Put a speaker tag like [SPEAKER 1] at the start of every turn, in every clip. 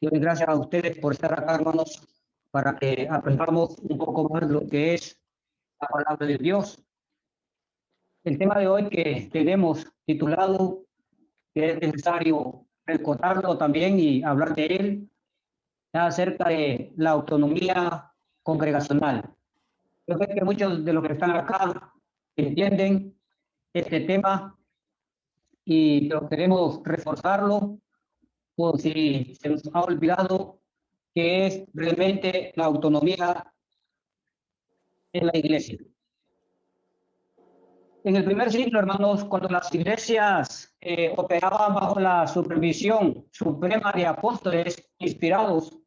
[SPEAKER 1] Yo doy gracias a ustedes por estar acá, hermanos, para que aprendamos un poco más lo que es la palabra de Dios. El tema de hoy que tenemos titulado, que es necesario recordarlo también y hablar de él, es acerca de la autonomía congregacional. Yo sé que muchos de los que están acá entienden este tema y lo queremos reforzarlo por si se nos ha olvidado que es realmente la autonomía en la iglesia. En el primer siglo, hermanos, cuando las iglesias operaban bajo la supervisión suprema de apóstoles inspirados,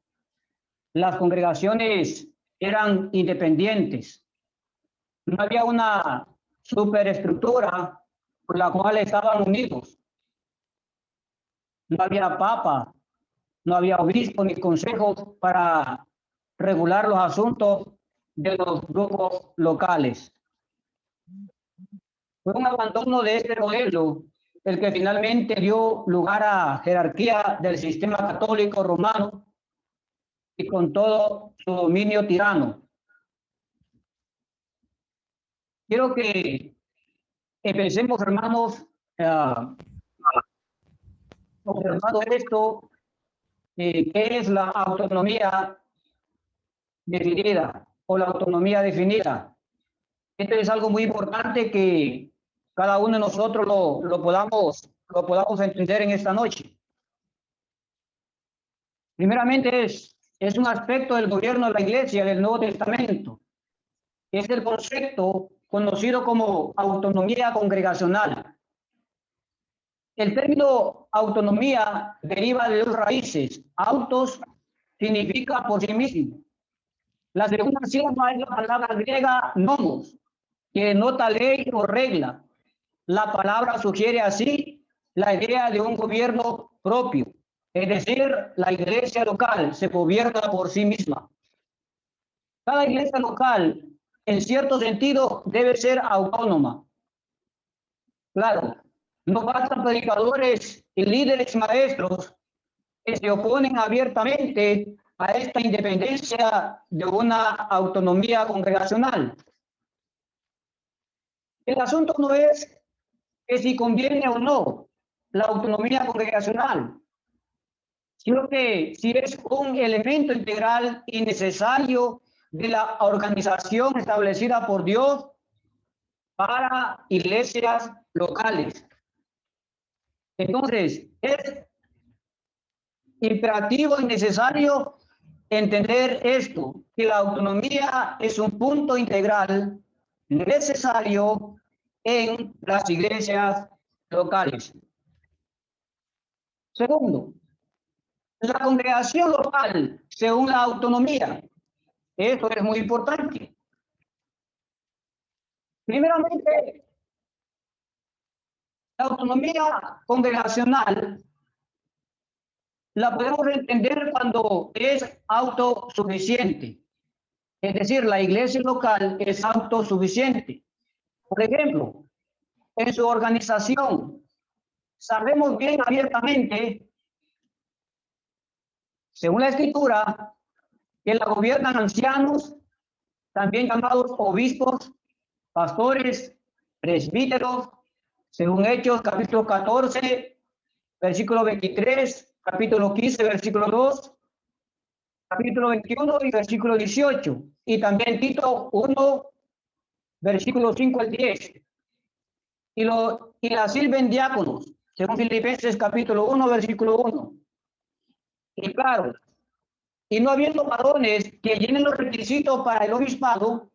[SPEAKER 1] las congregaciones eran independientes. No había una superestructura por la cual estaban unidos. No había papa, no había obispo ni consejos para regular los asuntos de los grupos locales. Fue un abandono de este modelo el que finalmente dio lugar a jerarquía del sistema católico romano y con todo su dominio tirano. Quiero que empecemos, hermanos, observando esto, ¿qué es la autonomía definida o la autonomía definida? Esto es algo muy importante que cada uno de nosotros lo podamos entender en esta noche. Primeramente es un aspecto del gobierno de la Iglesia del Nuevo Testamento. Es el concepto conocido como autonomía congregacional. El término autonomía deriva de dos raíces. Autos significa por sí mismo. La segunda sílaba es la palabra griega nomos, que denota ley o regla. La palabra sugiere así la idea de un gobierno propio, es decir, la iglesia local se gobierna por sí misma. Cada iglesia local, en cierto sentido, debe ser autónoma. Claro, no bastan predicadores y líderes maestros que se oponen abiertamente a esta independencia de una autonomía congregacional. El asunto no es que si conviene o no la autonomía congregacional, sino que si es un elemento integral y necesario de la organización establecida por Dios para iglesias locales. Entonces, es imperativo y necesario entender esto, que la autonomía es un punto integral necesario en las iglesias locales. Segundo, la congregación local según la autonomía. Esto es muy importante. Primeramente, la autonomía congregacional la podemos entender cuando es autosuficiente. Es decir, la iglesia local es autosuficiente. Por ejemplo, en su organización, sabemos bien abiertamente, según la Escritura, que la gobiernan ancianos, también llamados obispos, pastores, presbíteros, según Hechos, capítulo 14, versículo 23, capítulo 15, versículo 2, capítulo 21 y versículo 18, y también Tito 1, versículo 5 al 10. Y la sirven diáconos, según Filipenses capítulo 1, versículo 1. Y claro, y no habiendo varones que llenen los requisitos para el obispado,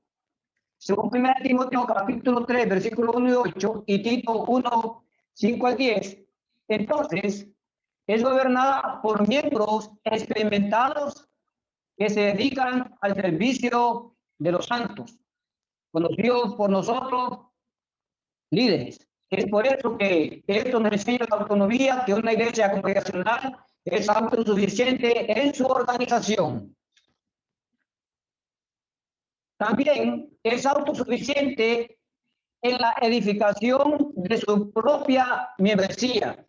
[SPEAKER 1] según 1 Timoteo capítulo 3, versículo 1 y 8, y Tito 1, 5 al 10, entonces es gobernada por miembros experimentados que se dedican al servicio de los santos, conocidos por nosotros líderes. Es por eso que esto nos enseña la autonomía, que una iglesia congregacional es autosuficiente en su organización. También es autosuficiente en la edificación de su propia membresía.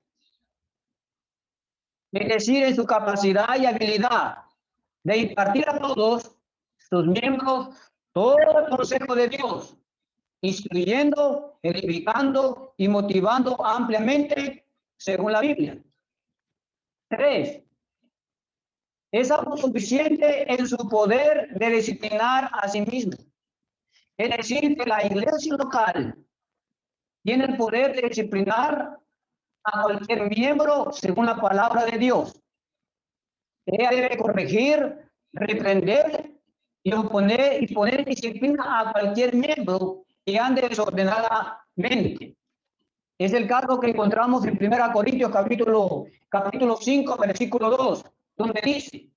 [SPEAKER 1] es decir, en su capacidad y habilidad de impartir a todos sus miembros todo el consejo de Dios, instruyendo, edificando y motivando ampliamente según la Biblia. 3. Es autosuficiente en su poder de disciplinar a sí mismo. Es decir, que la iglesia local tiene el poder de disciplinar a cualquier miembro según la palabra de Dios. Ella debe corregir, reprender y poner disciplina a cualquier miembro que ande desordenadamente. Es el caso que encontramos en 1 Corintios capítulo 5, versículo 2, donde dice: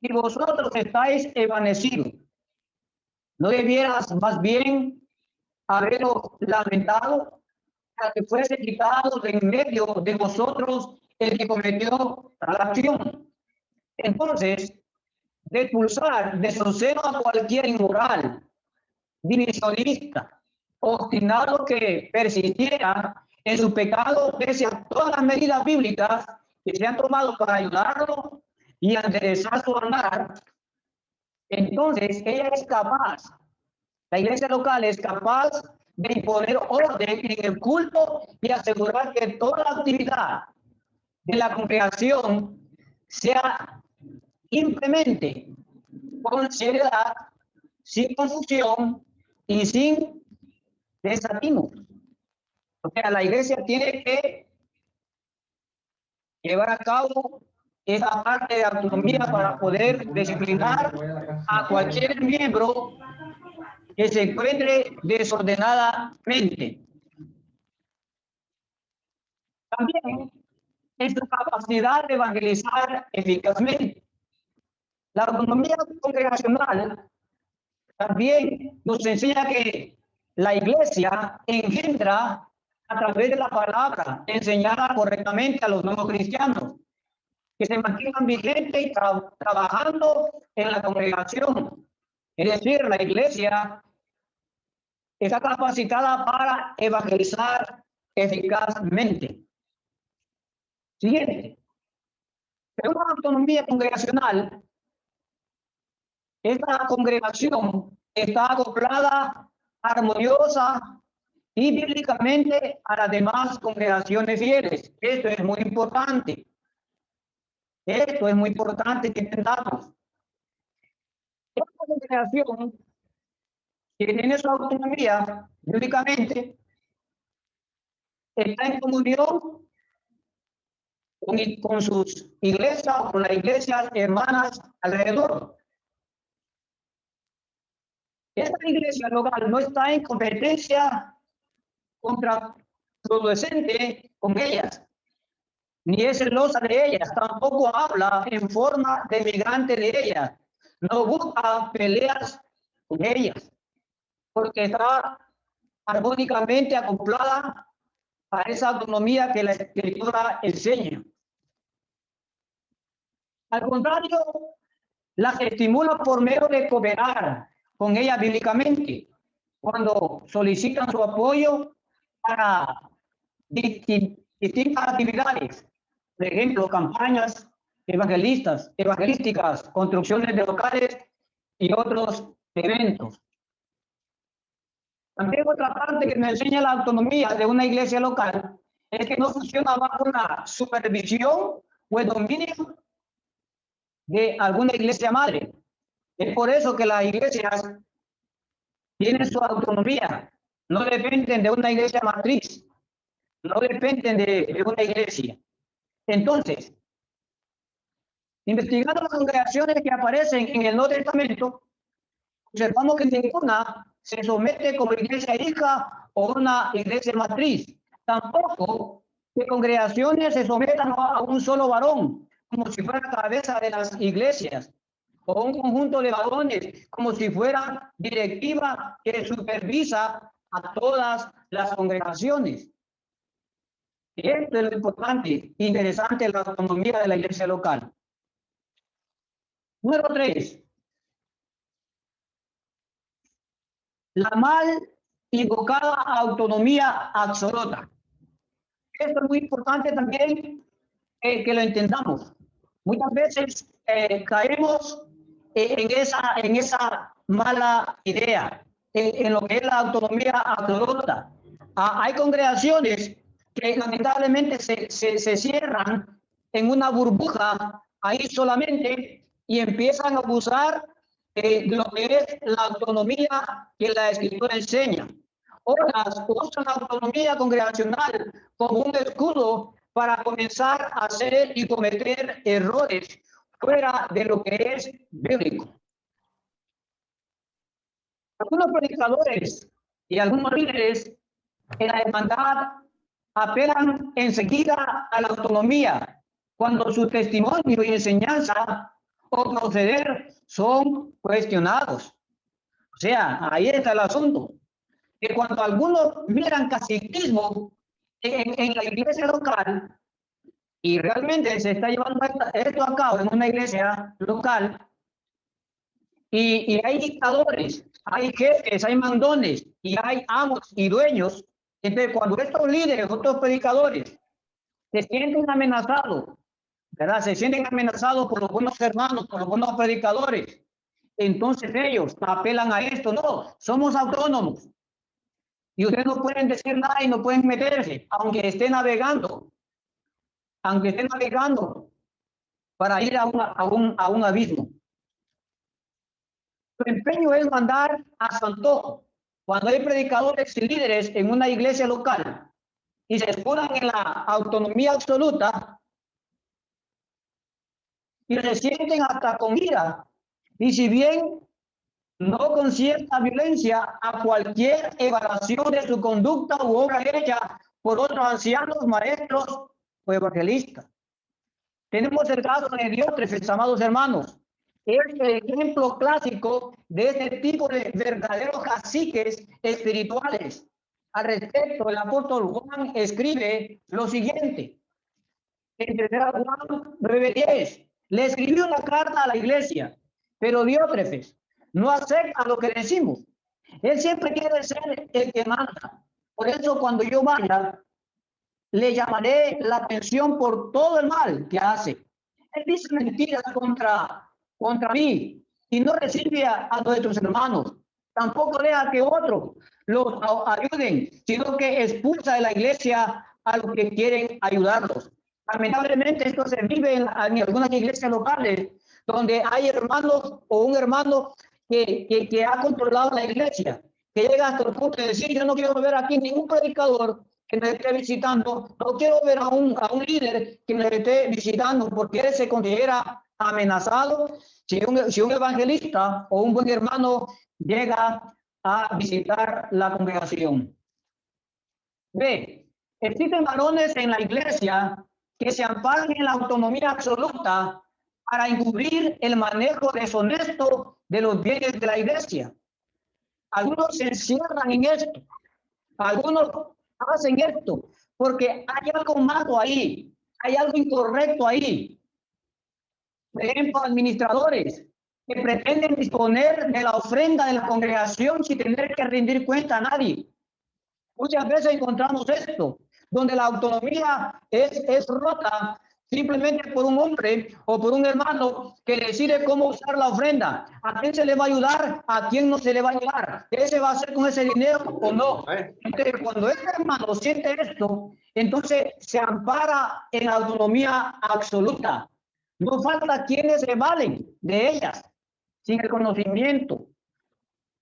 [SPEAKER 1] y vosotros estáis evanecidos, ¿no debieras más bien haberos lamentado para que fuese quitado de en medio de vosotros el que cometió tal acción? Entonces, de expulsar de su seno a cualquier inmoral, divisionista, obstinado que persistiera en su pecado pese a todas las medidas bíblicas que se han tomado para ayudarlo y enderezar su andar, entonces ella es capaz, la iglesia local es capaz de imponer orden en el culto y asegurar que toda la actividad de la congregación sea simplemente con seriedad, sin confusión y sin desatino. O sea, la iglesia tiene que llevar a cabo esa parte de autonomía para poder disciplinar a cualquier miembro que se encuentre desordenadamente. También es su capacidad de evangelizar eficazmente. La autonomía congregacional también nos enseña que la iglesia engendra a través de la palabra enseñada correctamente a los nuevos cristianos, que se mantengan vigentes y trabajando en la congregación. Es decir, la iglesia está capacitada para evangelizar eficazmente. Siguiente. En una autonomía congregacional, esta congregación está acoplada, armoniosa y bíblicamente a las demás congregaciones fieles. Esto es muy importante. Esto es muy importante que entendamos. Esta congregación que tiene su autonomía bíblicamente está en comunión con sus iglesias, con las iglesias hermanas alrededor. Esta iglesia local no está en competencia contraproducente con ellas, ni es celosa de ellas, tampoco habla en forma de migrante de ellas, no busca peleas con ellas, porque está armónicamente acoplada a esa autonomía que la Escritura enseña. Al contrario, las estimula por medio de cooperar con ella bíblicamente, cuando solicitan su apoyo para distintas actividades, por ejemplo, campañas evangelísticas, construcciones de locales y otros eventos. También otra parte que me enseña la autonomía de una iglesia local es que no funciona bajo la supervisión o el dominio de alguna iglesia madre. Es por eso que las iglesias tienen su autonomía, no dependen de una iglesia matriz, no dependen de una iglesia. Entonces, investigando las congregaciones que aparecen en el Nuevo Testamento, observamos que ninguna se somete como iglesia hija o una iglesia matriz. Tampoco que congregaciones se sometan a un solo varón, como si fuera cabeza de las iglesias, o un conjunto de varones, como si fuera directiva que supervisa a todas las congregaciones. Esto es lo importante, interesante, la autonomía de la iglesia local. Número 3. La mal invocada autonomía absoluta. Esto es muy importante también que lo entendamos. Muchas veces caemos en esa mala idea, en lo que es la autonomía absoluta. Hay congregaciones que lamentablemente se cierran en una burbuja ahí solamente y empiezan a abusar de lo que es la autonomía que la Escritura enseña. Otras usan la autonomía congregacional como un escudo para comenzar a hacer y cometer errores fuera de lo que es bíblico. Algunos predicadores y algunos líderes en la hermandad apelan enseguida a la autonomía cuando su testimonio y enseñanza o proceder son cuestionados. O sea, ahí está el asunto. Que cuando algunos miran caciquismo en la iglesia local, y realmente se está llevando esto a cabo en una iglesia local, y hay dictadores, hay jefes, hay mandones, y hay amos y dueños. Entonces, cuando estos líderes, estos predicadores, se sienten amenazados, ¿verdad? Se sienten amenazados por los buenos hermanos, por los buenos predicadores. Entonces ellos apelan a esto. No, somos autónomos. Y ustedes no pueden decir nada y no pueden meterse, aunque estén navegando. Aunque estén navegando para ir a un abismo. Su empeño es mandar a su antojo. Cuando hay predicadores y líderes en una iglesia local y se escudan en la autonomía absoluta y se sienten hasta con ira, y si bien no con cierta violencia a cualquier evaluación de su conducta u obra hecha por otros ancianos, maestros o evangelistas. Tenemos el caso de Diótrefes, amados hermanos. Es el ejemplo clásico de este tipo de verdaderos caciques espirituales. Al respecto, el apóstol Juan escribe lo siguiente. En 3 Juan 9:10, le escribió una carta a la iglesia, pero Diótrefes no acepta lo que decimos. Él siempre quiere ser el que manda. Por eso cuando yo vaya, le llamaré la atención por todo el mal que hace. Él dice mentiras contra mí y no recibe a nuestros hermanos. Tampoco deja que otros los ayuden, sino que expulsa de la iglesia a los que quieren ayudarlos. Lamentablemente esto se vive en algunas iglesias locales donde hay hermanos o un hermano que ha controlado la iglesia, que llega hasta el punto de decir: yo no quiero ver aquí ningún predicador que nos esté visitando, no quiero ver a un líder que nos esté visitando, porque él se considera amenazado si un evangelista o un buen hermano llega a visitar la congregación. B. Existen varones en la iglesia que se amparan en la autonomía absoluta para encubrir el manejo deshonesto de los bienes de la iglesia. Algunos se encierran en esto, algunos hacen esto porque hay algo malo ahí, hay algo incorrecto ahí. Por ejemplo, administradores que pretenden disponer de la ofrenda de la congregación sin tener que rendir cuenta a nadie. Muchas veces encontramos esto, donde la autonomía es rota simplemente por un hombre o por un hermano que decide cómo usar la ofrenda. ¿A quién se le va a ayudar? ¿A quién no se le va a ayudar? ¿Qué se va a hacer con ese dinero o no? Entonces, cuando este hermano siente esto, entonces se ampara en la autonomía absoluta. No falta quienes se valen de ellas sin el conocimiento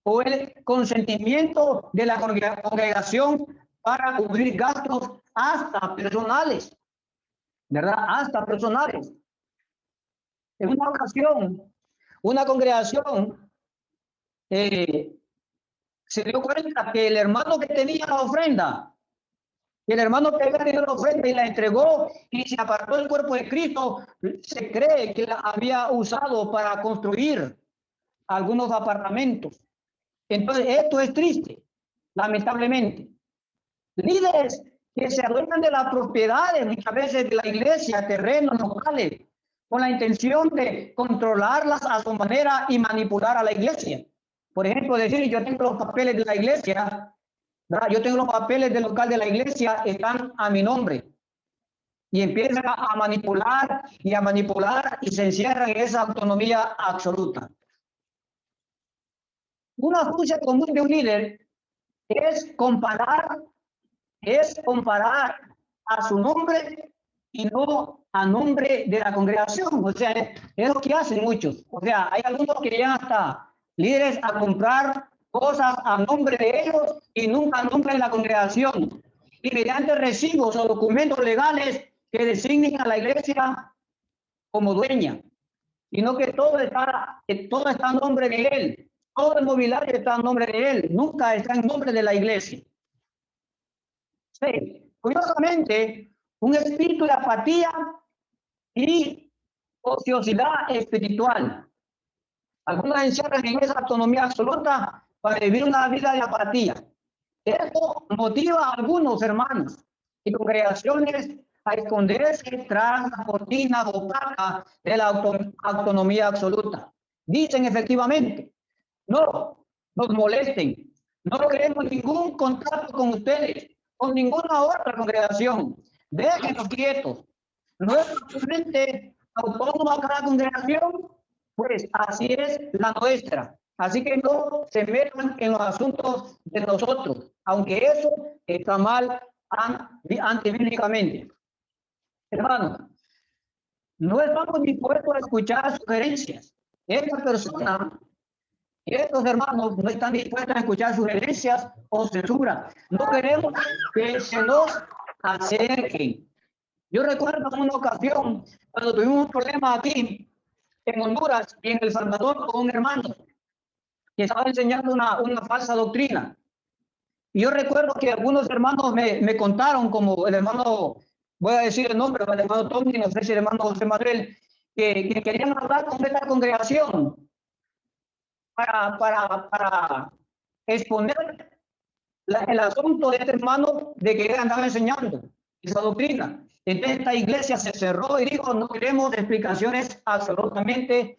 [SPEAKER 1] o el consentimiento de la congregación para cubrir gastos hasta personales, ¿verdad? Hasta personales. En una ocasión, una congregación se dio cuenta que el hermano que tenía la ofrenda, el hermano que había tenido la ofrenda y la entregó y se apartó del cuerpo de Cristo, se cree que la había usado para construir algunos apartamentos. Entonces, esto es triste, lamentablemente. Líderes que se adueñan de las propiedades, muchas veces de la iglesia, terrenos locales, con la intención de controlarlas a su manera y manipular a la iglesia. Por ejemplo, decir: yo tengo los papeles de la iglesia, ¿verdad? Yo tengo los papeles del local de la iglesia, están a mi nombre. y empiezan a manipular y se encierran en esa autonomía absoluta. Una función común de un líder es comparar a su nombre y no a nombre de la congregación. O sea, es lo que hacen muchos. O sea, hay algunos que llegan hasta líderes a comprar cosas a nombre de ellos y nunca a nombre de la congregación. Y mediante recibos o documentos legales que designen a la iglesia como dueña, sino que todo está a nombre de él. Todo el mobiliario está a nombre de él, nunca está en nombre de la iglesia. Sí, curiosamente, un espíritu de apatía y ociosidad espiritual. Algunos encierran en esa autonomía absoluta para vivir una vida de apatía. Esto motiva a algunos hermanos y congregaciones a esconderse tras la cortina opaca de la autonomía absoluta. Dicen efectivamente, no nos molesten, no queremos ningún contacto con ustedes, con ninguna otra congregación, déjenos quietos. No es totalmente autónoma cada congregación, pues así es la nuestra. Así que no se metan en los asuntos de nosotros, aunque eso está mal antibíblicamente. Hermanos, no estamos dispuestos a escuchar sugerencias. Esta persona, estos hermanos no están dispuestos a escuchar sugerencias o censura. No queremos que se nos acerquen. Yo recuerdo una ocasión cuando tuvimos un problema aquí en Honduras y en El Salvador con un hermano que estaba enseñando una falsa doctrina. Y yo recuerdo que algunos hermanos me contaron, como el hermano, voy a decir el nombre, el hermano Tommy, no sé si el hermano José Manuel, que querían hablar con esta congregación para exponer el asunto de este hermano de que él andaba enseñando esa doctrina. Entonces esta iglesia se cerró y dijo, no queremos explicaciones absolutamente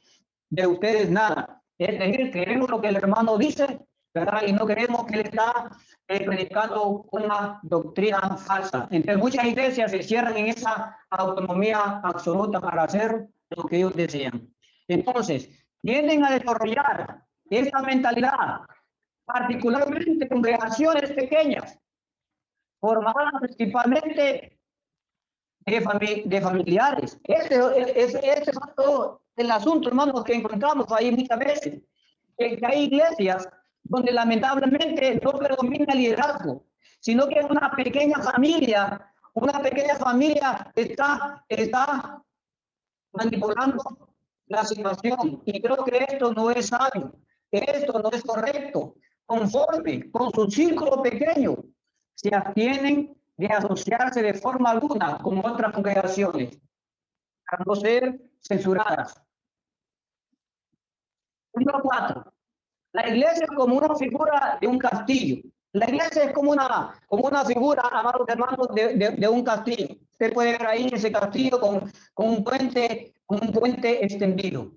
[SPEAKER 1] de ustedes nada. Es decir, queremos lo que el hermano dice, ¿verdad? Y no queremos que él está predicando una doctrina falsa. Entonces muchas iglesias se cierran en esa autonomía absoluta para hacer lo que ellos desean. Entonces, tienden a desarrollar esta mentalidad, particularmente congregaciones pequeñas, formadas principalmente de familiares. Este es todo el asunto, hermanos, que encontramos ahí muchas veces. Que hay iglesias donde lamentablemente no predomina el liderazgo, sino que una pequeña familia está manipulando la situación. Y creo que esto no es sabio, esto no es correcto. Conforme con su círculo pequeño, se abstienen de asociarse de forma alguna con otras congregaciones, para no ser censuradas. Número 4. La iglesia es como una figura de un castillo. La iglesia es como una figura, amados hermanos, de un castillo. Usted puede ver ahí ese castillo con un puente extendido.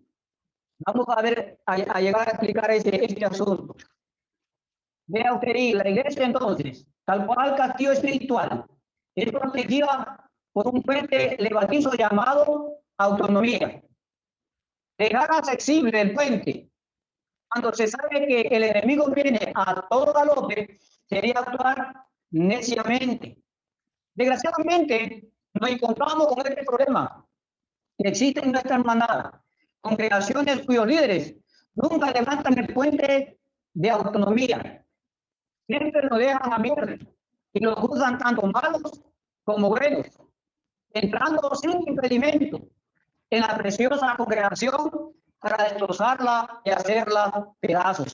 [SPEAKER 1] Vamos a ver, a llegar a explicar este asunto. Vea usted ahí, la iglesia entonces, tal cual castillo espiritual, es protegida por un puente levadizo llamado autonomía. Dejar accesible el puente cuando se sabe que el enemigo viene a todo galope, sería actuar neciamente. Desgraciadamente, nos encontramos con este problema que existe en nuestra hermanada, congregaciones cuyos líderes nunca levantan el puente de autonomía. Siempre lo dejan abierto y lo juzgan tanto malos como buenos, entrando sin impedimento en la preciosa congregación para destrozarla y hacerla pedazos.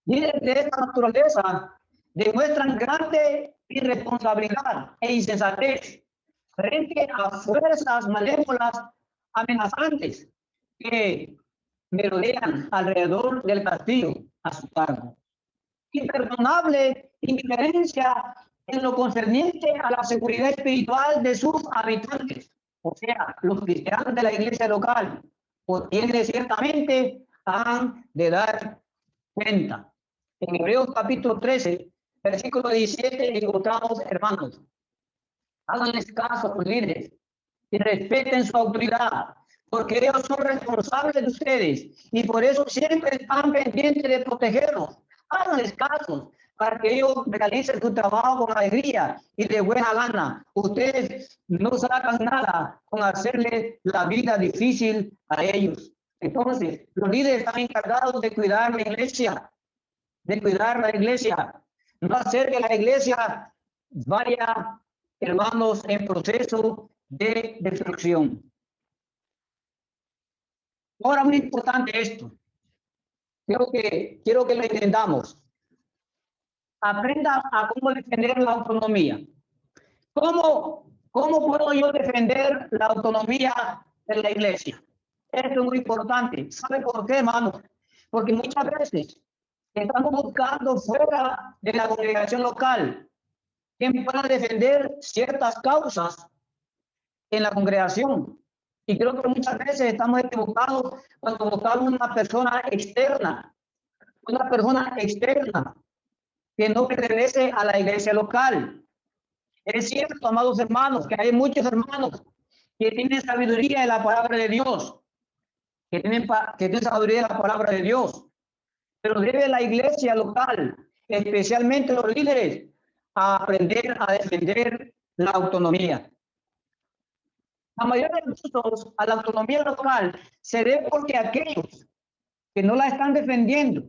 [SPEAKER 1] Líderes de esta naturaleza demuestran grande irresponsabilidad e insensatez frente a fuerzas malévolas amenazantes que merodean alrededor del castillo a su cargo. Imperdonable indiferencia en lo concerniente a la seguridad espiritual de sus habitantes, o sea, los cristianos de la iglesia local, por quienes ciertamente han de dar cuenta. En Hebreos capítulo 13, versículo 17, encontramos, hermanos, Háganles caso a los líderes y respeten su autoridad, porque ellos son responsables de ustedes y por eso siempre están pendientes de protegerlos. Háganles caso para que ellos realicen su trabajo con alegría y de buena gana. Ustedes no sacan nada con hacerle la vida difícil a ellos. Entonces, los líderes están encargados de cuidar la iglesia, no hacer que la iglesia vaya, hermanos, en proceso de destrucción. Ahora, muy importante esto. Quiero que lo entendamos. Aprenda a cómo defender la autonomía. ¿Cómo puedo yo defender la autonomía de la iglesia? Esto es muy importante. ¿Sabe por qué, hermano? Porque muchas veces estamos buscando fuera de la congregación local quien pueda defender ciertas causas en la congregación. Y creo que muchas veces estamos equivocados cuando buscamos una persona externa que no pertenece a la iglesia local. Es cierto, amados hermanos, que hay muchos hermanos que tienen sabiduría de la palabra de Dios, que tienen sabiduría de la palabra de Dios, pero debe la iglesia local, especialmente los líderes, a aprender a defender la autonomía. La mayoría de nosotros a la autonomía local se debe porque aquellos que no la están defendiendo.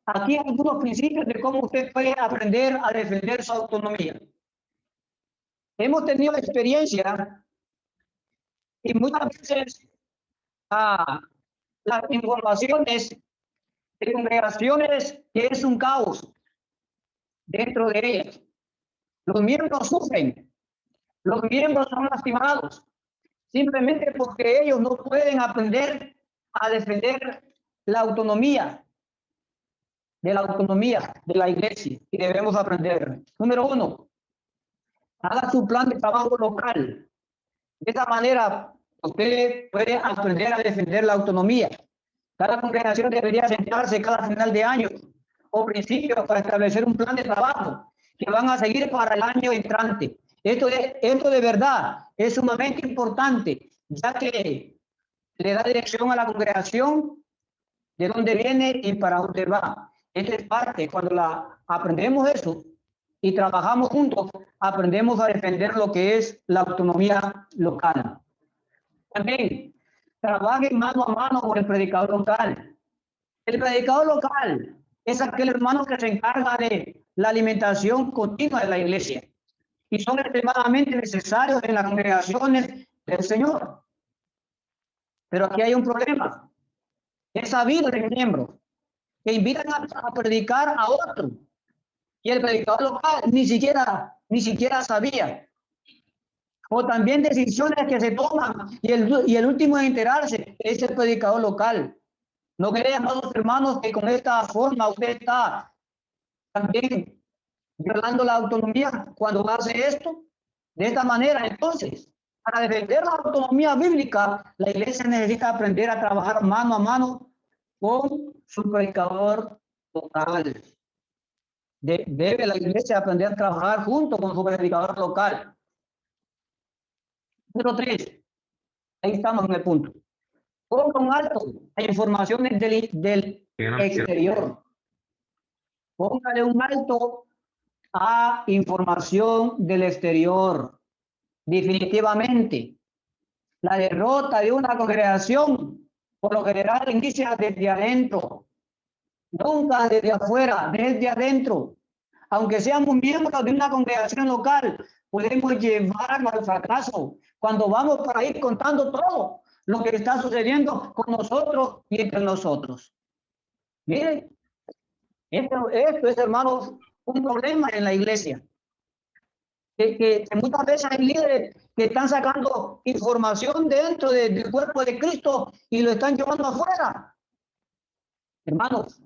[SPEAKER 1] Aquí hay algunos principios de cómo usted puede aprender a defender su autonomía. Hemos tenido experiencia y muchas veces las informaciones de congregaciones que es un caos dentro de ellas. Los miembros sufren, los miembros son lastimados, simplemente porque ellos no pueden aprender a defender la autonomía de la iglesia, y debemos aprender. Número 1, haga su plan de trabajo local. De esa manera, usted puede aprender a defender la autonomía. Cada congregación debería sentarse cada final de año o principio para establecer un plan de trabajo que van a seguir para el año entrante. Esto de verdad es sumamente importante, ya que le da dirección a la congregación de dónde viene y para dónde va. Esta es parte, cuando aprendemos eso y trabajamos juntos, aprendemos a defender lo que es la autonomía local. También, trabaje mano a mano con el predicador local. El predicador local es aquel hermano que se encarga de la alimentación continua de la iglesia y son extremadamente necesarios en las congregaciones del Señor. Pero aquí hay un problema. Es sabido de miembros que invitan a predicar a otro y el predicador local ni siquiera sabía. O también decisiones que se toman y el último en enterarse es el predicador local. ¿No creen, amados hermanos, que con esta forma usted está también violando la autonomía cuando hace esto? De esta manera, entonces, para defender la autonomía bíblica, la iglesia necesita aprender a trabajar mano a mano con su predicador local. Debe la iglesia aprender a trabajar junto con su predicador local. Número 3, ahí estamos en el punto. Ponga un alto a informaciones del exterior. Póngale un alto a información del exterior. Definitivamente, la derrota de una congregación, por lo general, inicia desde adentro. Nunca desde afuera, desde adentro. Aunque seamos miembros de una congregación local, podemos llevarnos al fracaso cuando vamos por ahí contando todo lo que está sucediendo con nosotros y entre nosotros. Miren, esto es, hermanos, un problema en la iglesia. Que muchas veces hay líderes que están sacando información dentro del cuerpo de Cristo y lo están llevando afuera. Hermanos,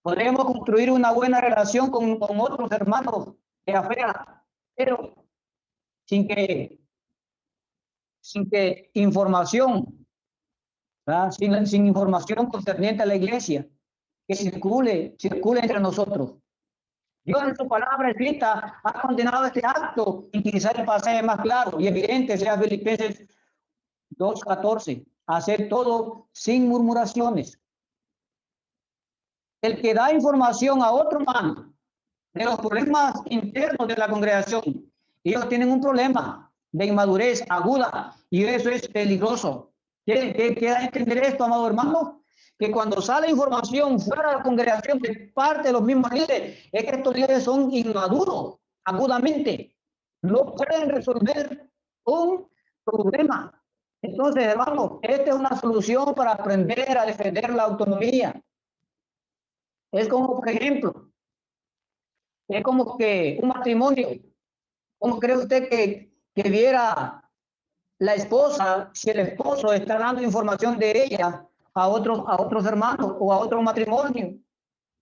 [SPEAKER 1] podremos construir una buena relación con otros hermanos de afuera, pero sin que información, ¿verdad? Sin información concerniente a la iglesia que circule entre nosotros. Dios en su palabra escrita ha condenado este acto, y quizás el pasaje más claro y evidente sea Filipenses 2:14, hacer todo sin murmuraciones. El que da información a otro hermano de los problemas internos de la congregación, ellos tienen un problema de inmadurez aguda y eso es peligroso. ¿Qué da a entender esto, amado hermano? Que cuando sale información fuera de la congregación de parte de los mismos líderes, es que estos líderes son inmaduros, agudamente. No pueden resolver un problema. Entonces, hermano, esta es una solución para aprender a defender la autonomía. Es como, por ejemplo, es como que un matrimonio. ¿Cómo cree usted que viera la esposa si el esposo está dando información de ella a otros hermanos o a otro matrimonio?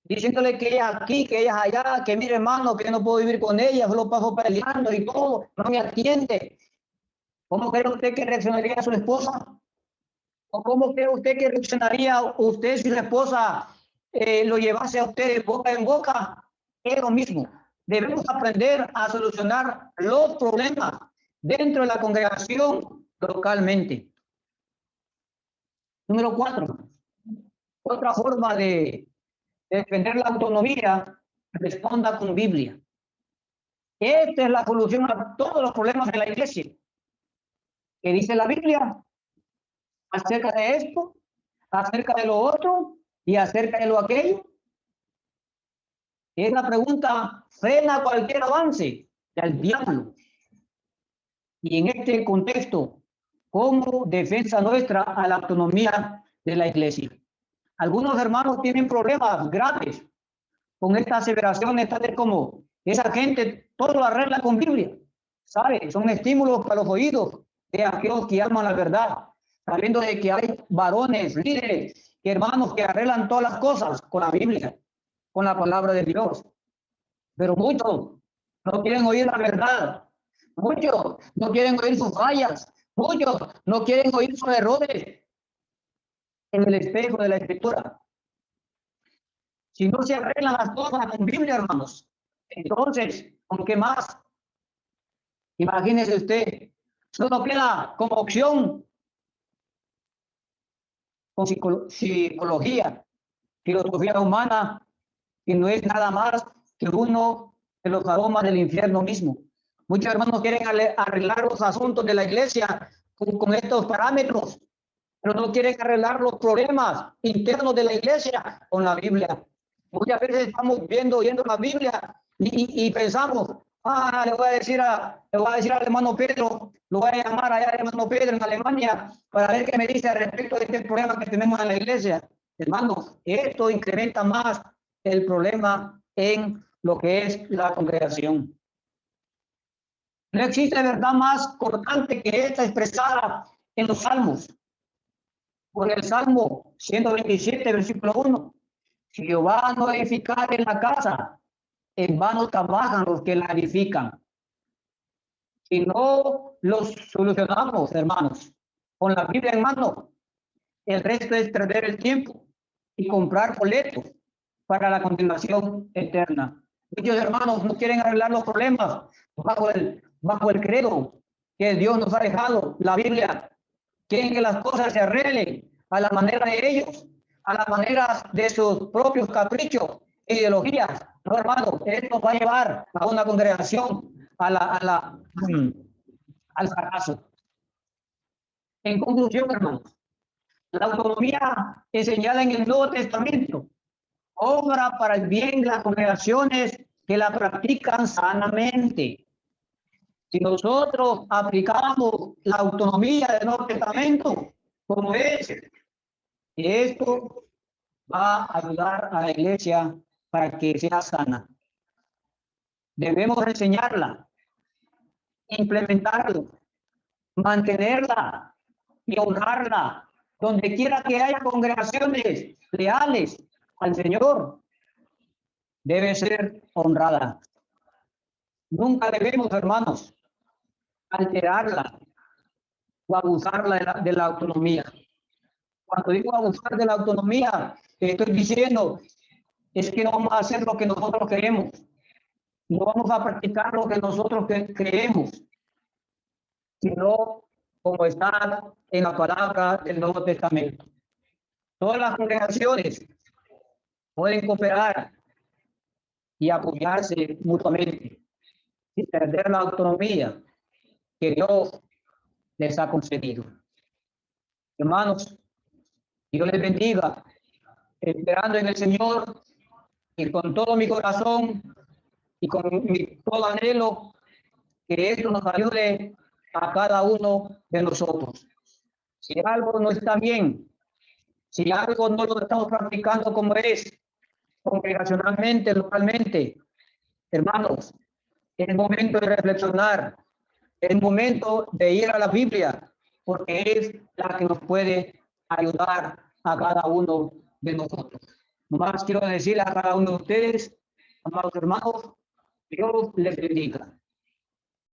[SPEAKER 1] Diciéndole que ella aquí, que ella allá, que mire hermano, que yo no puedo vivir con ella, solo paso peleando y todo, no me atiende. ¿Cómo cree usted que reaccionaría su esposa? ¿O cómo cree usted que reaccionaría usted si su esposa lo llevase a usted de boca en boca? Es lo mismo. Debemos aprender a solucionar los problemas dentro de la congregación localmente. Número 4. Otra forma de defender la autonomía, responda con Biblia. Esta es la solución a todos los problemas de la iglesia. ¿Qué dice la Biblia acerca de esto, acerca de lo otro y acerca de lo aquello? Esa pregunta frena cualquier avance del diablo. Y en este contexto, como defensa nuestra a la autonomía de la iglesia. Algunos hermanos tienen problemas graves con estas aseveraciones, tales como esa gente todo lo arregla con Biblia, ¿sabe? Son estímulos para los oídos de aquellos que aman la verdad, sabiendo de que hay varones, líderes, hermanos que arreglan todas las cosas con la Biblia, con la palabra de Dios. Pero muchos no quieren oír la verdad, muchos no quieren oír sus fallas, muchos no quieren oír sus errores en el espejo de la Escritura. Si no se arreglan las cosas con Biblia, hermanos, entonces, ¿con qué más? Imagínese usted, solo queda como opción con psicología, filosofía humana, que no es nada más que uno de los aromas del infierno mismo. Muchos hermanos quieren arreglar los asuntos de la iglesia con estos parámetros, pero no quieren arreglar los problemas internos de la iglesia con la Biblia. Muchas veces estamos oyendo la Biblia y pensamos, le voy a decir al hermano Pedro, lo voy a llamar allá al hermano Pedro en Alemania para ver qué me dice al respecto de este problema que tenemos en la iglesia. Hermanos, esto incrementa más el problema en lo que es la congregación. No existe verdad más cortante que esta expresada en los salmos. Por el Salmo 127, versículo 1. Si Jehová no edificare la casa, en vano trabajan los que la edifican. Si no los solucionamos, hermanos, con la Biblia en mano, el resto es perder el tiempo y comprar boletos para la condenación eterna. Muchos hermanos no quieren arreglar los problemas bajo el credo que Dios nos ha dejado, la Biblia. Quieren que las cosas se arreglen a la manera de ellos, a la manera de sus propios caprichos e ideologías. No, hermano, esto va a llevar a una congregación al fracaso. En conclusión, hermanos, la autonomía enseñada en el Nuevo Testamento obra para el bien de las congregaciones que la practican sanamente. Si nosotros aplicamos la autonomía del Nuevo Testamento, como es, esto va a ayudar a la iglesia para que sea sana. Debemos enseñarla, implementarlo, mantenerla y honrarla. Donde quiera que haya congregaciones leales al Señor, debe ser honrada. Nunca debemos, hermanos, alterarla o abusarla de la autonomía. Cuando digo abusar de la autonomía, estoy diciendo es que no vamos a hacer lo que nosotros queremos. No vamos a practicar lo que nosotros creemos, sino como está en la palabra del Nuevo Testamento. Todas las congregaciones pueden cooperar y apoyarse mutuamente sin perder la autonomía que Dios les ha concedido. Hermanos, Dios les bendiga, esperando en el Señor y con todo mi corazón y con todo anhelo que esto nos ayude a cada uno de nosotros. Si algo no está bien, si algo no lo estamos practicando como es, congregacionalmente, localmente, hermanos, es momento de reflexionar, es momento de ir a la Biblia, porque es la que nos puede ayudar a cada uno de nosotros. Nomás quiero decirle a cada uno de ustedes, amados hermanos, Dios les bendiga.